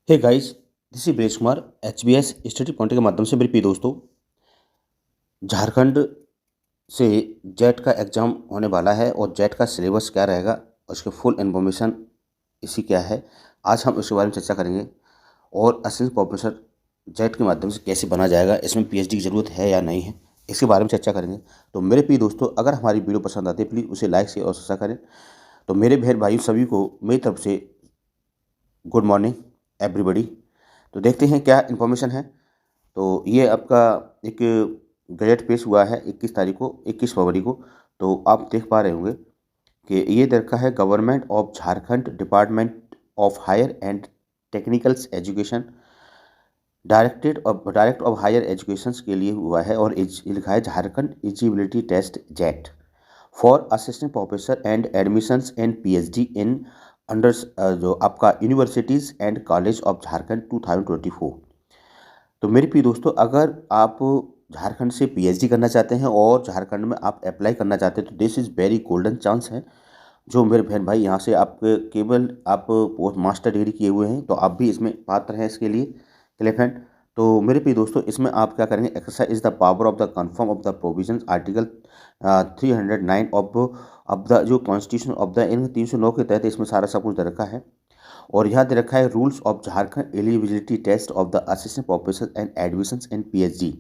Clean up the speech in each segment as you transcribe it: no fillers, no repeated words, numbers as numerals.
Hey guys, this is Brijesh Kumar. HBS study point के माध्यम से मेरे प्रिय दोस्तों, झारखंड से जेट का एग्ज़ाम होने वाला है और जेट का सिलेबस क्या रहेगा, उसके फुल इन्फॉर्मेशन इसी क्या है। आज हम उसके बारे में चर्चा करेंगे और असिस्टेंट प्रोफेसर जेट के माध्यम से कैसे बना जाएगा, इसमें पीएचडी की ज़रूरत है या नहीं है, इसके बारे में चर्चा करेंगे। तो मेरे प्रिय दोस्तों, अगर हमारी वीडियो पसंद आती है प्लीज़ उसे लाइक शेयर और सब्सक्राइब करें। तो मेरे बहन भाई सभी को मेरी तरफ से गुड मॉर्निंग एवरीबॉडी। तो देखते हैं क्या इन्फॉर्मेशन है। तो ये आपका एक गजट पेश हुआ है 21 फरवरी को। तो आप देख पा रहे होंगे कि ये दे रखा है government of Jharkhand department of higher and technicals education direct of higher education के लिए हुआ है। और लिखा है Jharkhand eligibility test JET for assistant professor and admissions in PhD in under जो आपका universities and college of Jharkhand 2024। तो मेरे प्रिय दोस्तों, अगर आप झारखंड से पीएचडी करना चाहते हैं और झारखंड में आप अप्लाई करना चाहते हैं तो this is very golden chance है। जो मेरे बहन भाई यहाँ से आप केवल आप पोस्ट मास्टर डिग्री किए हुए हैं तो आप भी इसमें पात्र हैं इसके लिए। Clear friend. तो मेरे प्रिय दोस्तों, इसमें आप क्या करेंगे, exercise is the power of the confirm of the provision article 309 of the जो कॉन्स्टिट्यूशन ऑफ द इन 309 के तहत इसमें सारा सब कुछ दे रखा है। और यहाँ दे रखा है rules of Jharkhand eligibility test of the assistant professor and admissions in PhD.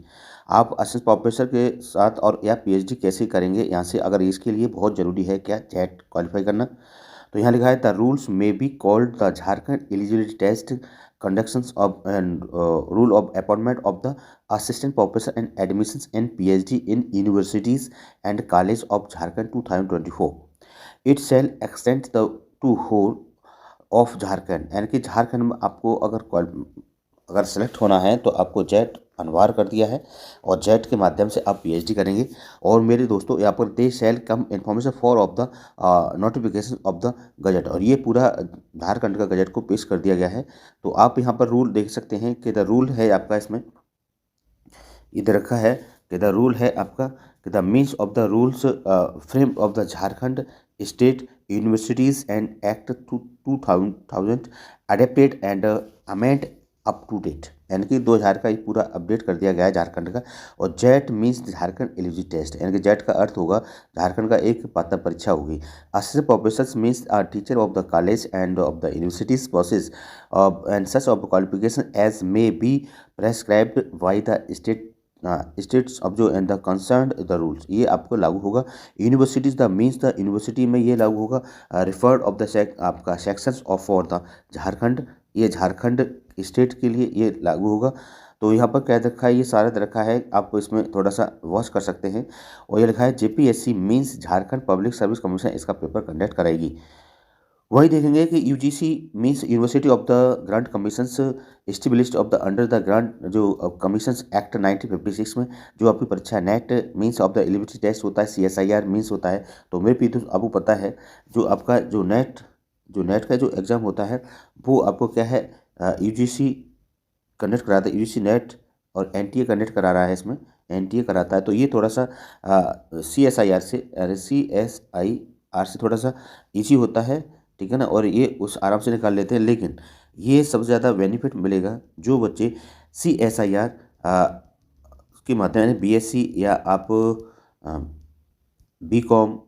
आप असिस्टेंट प्रोफेसर के साथ और या पीएचडी कैसे करेंगे यहाँ से, अगर इसके लिए बहुत ज़रूरी है क्या जेट क्वालिफाई करना। तो यहाँ लिखा है the rules may be called the Jharkhand eligibility test conductions of and rule of appointment of the assistant professor and admissions in PhD in universities and college of Jharkhand 2024। It shall extend the to whole of Jharkhand, यानी कि झारखंड में आपको अगर select होना है तो आपको jet अनिवार्य कर दिया है और जेट के माध्यम से आप पीएचडी करेंगे। और मेरे दोस्तों, यहाँ पर they shall come information for of the notification of the gazette, और ये पूरा झारखंड का गजट को पेश कर दिया गया है। तो आप यहाँ पर रूल देख सकते हैं कि द रूल है आपका, इसमें इधर रखा है कि द रूल है आपका कि the means of the rules frame of the Jharkhand state universities and act 2000 adapted and amend up to date, यानी कि 2000 का ये पूरा अपडेट कर दिया गया है झारखंड का। और JET means Jharkhand eligibility test, यानी कि जेट का अर्थ होगा झारखंड का एक पात्र परीक्षा होगी। Assistant professor means are teacher of the college and of the universities process and such of qualification as may be prescribed by the states of जो and the concern the rules, ये आपको लागू होगा। Universities the means the university में ये लागू होगा। Referred of the आपका sections of for the Jharkhand, ये झारखंड स्टेट के लिए ये लागू होगा। तो यहाँ पर क्या रखा है, ये सारा दे रखा है, आप इसमें थोड़ा सा वॉच कर सकते हैं। और ये लिखा है JPSC means Jharkhand public service commission इसका पेपर कंडक्ट कराएगी। वही देखेंगे कि UGC means university of the grant commissions established of the under the grant जो कमीशंस एक्ट 1956 में जो आपकी परीक्षा है। NET means of the eligibility test होता है, सीएसआईआर मीन्स होता है। तो मेरे पीछे आपको पता है जो आपका जो नेट का जो एग्ज़ाम होता है वो आपको क्या है, यूजीसी कंडक्ट कराता है, यूजीसी नेट, और एनटीए कंडक्ट करा रहा है, इसमें एनटीए कराता है। तो ये थोड़ा सा सीएसआईआर से थोड़ा सा ईजी होता है, ठीक है ना, और ये उस आराम से निकाल लेते हैं। लेकिन ये सबसे ज़्यादा बेनिफिट मिलेगा जो बच्चे सीएसआईआर के माध्यम यानी बीएससी या आप बीकॉम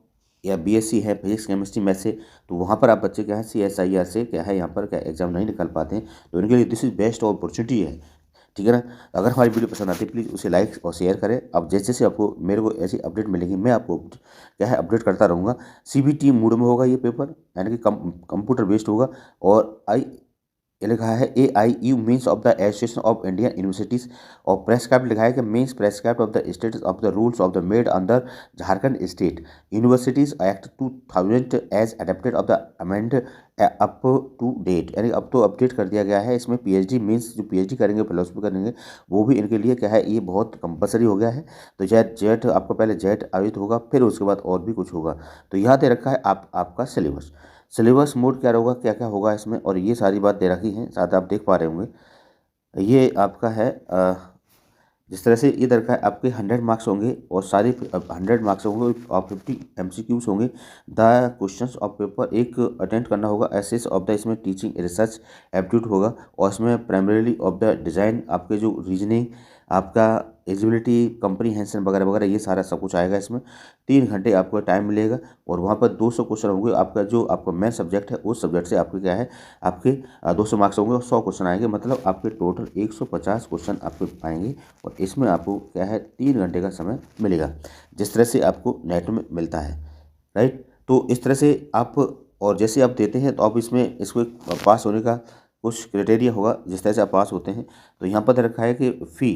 या बीएससी है फिजिक्स केमिस्ट्री मैथ से, तो वहाँ पर आप बच्चे क्या है सीएसआईआर से क्या है यहाँ पर क्या एग्जाम नहीं निकाल पाते हैं। तो इनके लिए दिस इज़ बेस्ट अपॉर्चुनिटी है, ठीक है ना। अगर हमारी वीडियो पसंद आती है प्लीज़ उसे लाइक और शेयर करें। अब जैसे जैसे आपको मेरे को ऐसी अपडेट मिलेगी मैं आपको क्या है अपडेट करता रहूँगा। सीबीटी मोड में होगा ये पेपर, यानी कि कंप्यूटर बेस्ड होगा। और ये लिखा है AIU means of the association of Indian universities, और प्रेस्क्राइब लिखा है कि means prescribe of the status of the rules of the made under Jharkhand state universities act 2000 as adapted of the amend up to date, यानी अब तो update कर दिया गया है। इसमें पीएचडी मीन्स जो पीएचडी करेंगे फिलोसफी करेंगे वो भी इनके लिए क्या है ये बहुत कंपलसरी हो गया है। तो जेट आपको पहले जेट आयोजित होगा, फिर उसके बाद और भी कुछ होगा। तो यहाँ दे रखा है आपका सिलेबस मोड क्या होगा, क्या क्या होगा इसमें, और ये सारी बात दे रखी है, साथ आप देख पा रहे होंगे। ये आपका है जिस तरह से ये दरकार आपके 100 मार्क्स होंगे और सारे 100 मार्क्स होंगे और 50 MCQs होंगे। द क्वेश्चंस ऑफ पेपर एक अटेंड करना होगा। एसेस ऑफ द इसमें टीचिंग रिसर्च एप्टीट्यूड होगा और इसमें प्राइमरीली ऑफ द डिज़ाइन आपके जो रीजनिंग आपका एलिजिबिलिटी कंप्रीहेंशन वगैरह वगैरह ये सारा सब कुछ आएगा। इसमें 3 घंटे आपको टाइम मिलेगा और वहाँ पर 200 क्वेश्चन होंगे। आपका जो आपका मेन सब्जेक्ट है उस सब्जेक्ट से आपके क्या है आपके 200 मार्क्स होंगे और 100 क्वेश्चन आएंगे, मतलब आपके टोटल 150 क्वेश्चन आपके आएंगे और इसमें आपको क्या है 3 घंटे का समय मिलेगा, जिस तरह से आपको नेट में मिलता है। राइट, तो इस तरह से आप और जैसे आप देते हैं तो आप इसको पास होने का कुछ क्राइटेरिया होगा। जिस तरह से आप पास होते हैं तो यहाँ पर रखा है कि फ़ी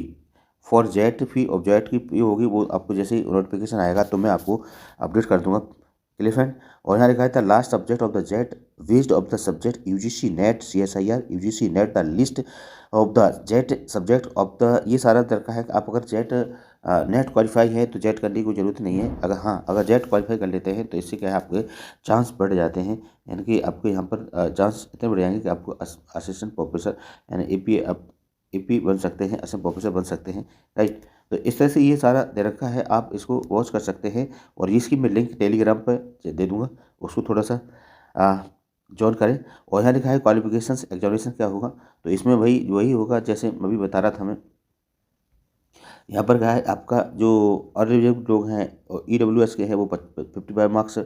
फॉर जेट फी और जेट की फी होगी वो आपको जैसे ही नोटिफिकेशन आएगा तो मैं आपको अपडेट कर दूंगा। Clear friend. और यहाँ लिखा है the last subject of the JET west of the subject UGC NET CSIR UGC NET the list of the JET subject of the, ये सारा दरकार है कि आप अगर जेट नेट क्वालिफाई है तो जेट करने की कोई ज़रूरत नहीं है। अगर जेट क्वालिफाई कर लेते हैं तो इससे क्या है आपके चांस बढ़ जाते हैं, यानी कि आपके यहाँ पर चांस इतने बढ़ जाएंगे कि आपको असिस्टेंट प्रोफेसर यानी AP बन सकते हैं, असिस्टेंट प्रोफेसर बन सकते हैं। राइट, तो इस तरह से ये सारा दे रखा है, आप इसको वॉच कर सकते हैं और इसकी मैं लिंक टेलीग्राम पर दे दूंगा, उसको थोड़ा सा ज्वाइन करें। और यहाँ लिखा है क्वालिफिकेशंस एग्जामिनेशन क्या होगा, तो इसमें वही होगा जैसे मैं अभी बता रहा था। मैं यहाँ पर क्या है आपका जो अनरिजर्व लोग हैं और EWS के हैं वो 55 marks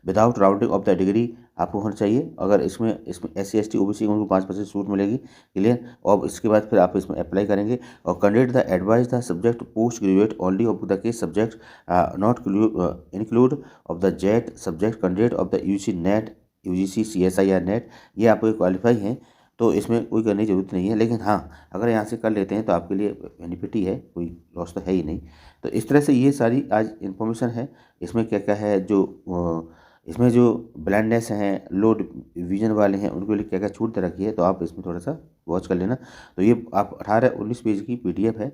without rounding off the degree आपको होना चाहिए। अगर इसमें SC ST OBC उनको 5% छूट मिलेगी। क्लियर, और इसके बाद फिर आप इसमें अप्लाई करेंगे। और candidate the advise the subject post graduate only of the case subject not include of the JET subject candidate of the UGC net UGC CSIR net, ये आपको क्वालिफाई हैं तो इसमें कोई करने की ज़रूरत नहीं है। लेकिन हाँ, अगर यहाँ से कर लेते हैं तो आपके लिए बेनिफिट ही है, कोई लॉस तो है ही नहीं। तो इस तरह से ये सारी आज इन्फॉर्मेशन है। इसमें क्या क्या है जो इसमें जो ब्लाइंडनेस हैं लो विजन वाले हैं उनके लिए क्या क्या छूट दे रखी है, तो आप इसमें थोड़ा सा वॉच कर लेना। तो ये आप 18-19 पेज की PDF है।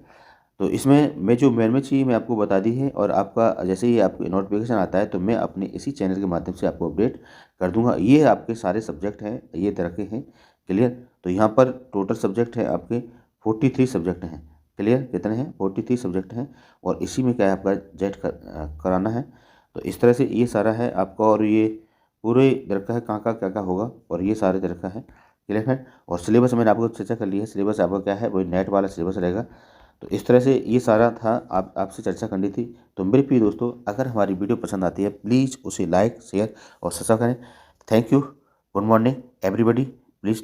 तो इसमें मैं जो मेन चाहिए मैं आपको बता दी है और आपका जैसे ही आपको नोटिफिकेशन आता है तो मैं अपने इसी चैनल के माध्यम से आपको अपडेट कर दूंगा। ये आपके सारे सब्जेक्ट हैं, ये तरह के हैं। क्लियर, तो यहाँ पर टोटल सब्जेक्ट है आपके 43 सब्जेक्ट हैं। क्लियर, कितने हैं 43 सब्जेक्ट हैं और इसी में क्या है आपका जेट कराना है। तो इस तरह से ये सारा है आपका और ये पूरे दरका है कहाँ का क्या क्या होगा और ये सारे दरका है। क्लियर है, और सिलेबस मैंने आपको चर्चा कर ली है। सिलेबस आपका क्या है वही नेट वाला सिलेबस रहेगा। तो इस तरह से ये सारा था, आपसे चर्चा करनी थी। तो मेरे प्रिय दोस्तों, अगर हमारी वीडियो पसंद आती है प्लीज़ उसे लाइक शेयर और सब्सक्राइब करें। Thank you, good morning everybody, please.